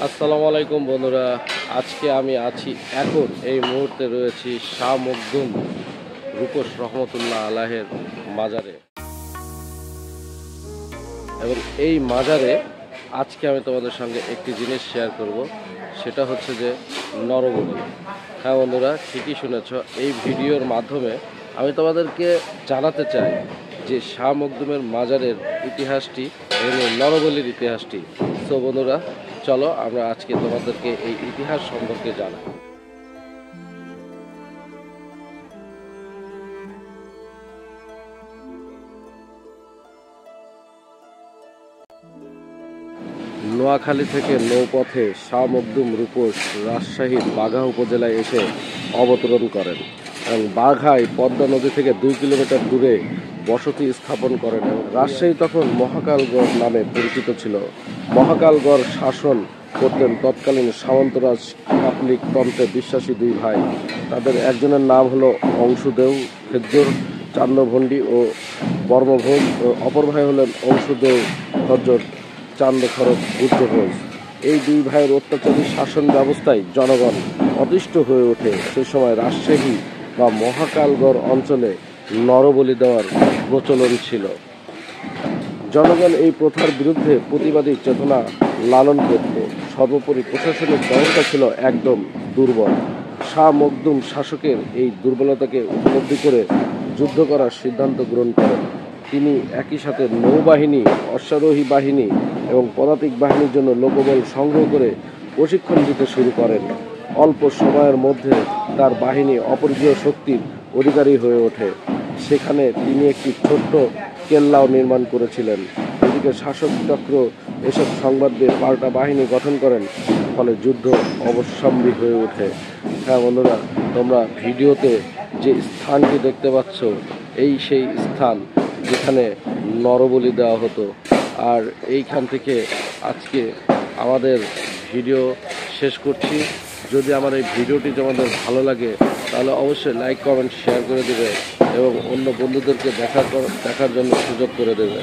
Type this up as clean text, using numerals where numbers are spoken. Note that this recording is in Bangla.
আসসালামু আলাইকুম বন্ধুরা, আজকে আমি আছি এখন এই মুহূর্তে রয়েছি শাহ মখদুম রূপস রহমতুল্লাহ আলাহের মাজারে। এবং এই মাজারে আজকে আমি তোমাদের সঙ্গে একটি জিনিস শেয়ার করব, সেটা হচ্ছে যে নরবলি। হ্যাঁ বন্ধুরা, ঠিকই শুনেছ, এই ভিডিওর মাধ্যমে আমি তোমাদেরকে জানাতে চাই যে শাহ মখদুমের মাজারের ইতিহাসটি এবং নরবলির ইতিহাসটি। তো বন্ধুরা, চলো আমরা আজকে তোমাদেরকে এই ইতিহাস সম্পর্কে জানাই। নোয়াখালী থেকে নৌপথে শাহ মখদুম রূপস রাজশাহীর বাঘা উপজেলায় এসে অবতরণ করেন এবং বাঘায় পদ্মা নদী থেকে 2 কিলোমিটার দূরে বসতি স্থাপন করেন। এবং রাজশাহী তখন মহাকালগড় নামে পরিচিত ছিল। মহাকালগড় শাসন করতেন তৎকালীন সামন্তরাজ কাপলিক তন্ত্রে বিশ্বাসী 2 ভাই। তাদের একজনের নাম হলো অংশুদেও খেজ্জর চান্দ্রভণ্ডী ও বর্মভোজ, ও অপর ভাই হলেন অংশুদেও খজ্জর চান্দ্রখরক বুদ্ধভোজ। এই 2 ভাইয়ের অত্যাচারী শাসন ব্যবস্থায় জনগণ অতিষ্ঠ হয়ে ওঠে। সে সময় রাজশাহী বা মহাকালগড় অঞ্চলে নরবলি দেওয়ার প্রচলন ছিল। জনগণ এই প্রথার বিরুদ্ধে প্রতিবাদী চেতনা লালন করত। সর্বোপরি প্রশাসনিক ব্যবস্থা ছিল একদম দুর্বল। শাহ মখদুম শাসকের এই দুর্বলতাকে উপলব্ধি করে যুদ্ধ করার সিদ্ধান্ত গ্রহণ করেন। তিনি একই সাথে নৌবাহিনী, অশ্বারোহী বাহিনী এবং পদাতিক বাহিনীর জন্য লোকবল সংগ্রহ করে প্রশিক্ষণ দিতে শুরু করেন। অল্প সময়ের মধ্যে তার বাহিনী অপরিজয় শক্তির অধিকারী হয়ে ওঠে। সেখানে তিনি একটি ছোট্ট কেল্লাও নির্মাণ করেছিলেন। এদিকে শাসক চক্র এসব সংবাদ দিয়ে পাল্টা বাহিনী গঠন করেন, ফলে যুদ্ধ অবশ্যম্বী হয়ে ওঠে। হ্যাঁ বন্ধুরা, তোমরা ভিডিওতে যে স্থানটি দেখতে পাচ্ছ, এই সেই স্থান যেখানে নরবলি দেওয়া হতো। আর এইখান থেকে আজকে আমাদের ভিডিও শেষ করছি। যদি আমার এই ভিডিওটি তোমাদের ভালো লাগে তাহলে অবশ্যই লাইক, কমেন্ট, শেয়ার করে দেবে এবং অন্য বন্ধুদেরকে দেখার জন্য সুযোগ করে দেবে।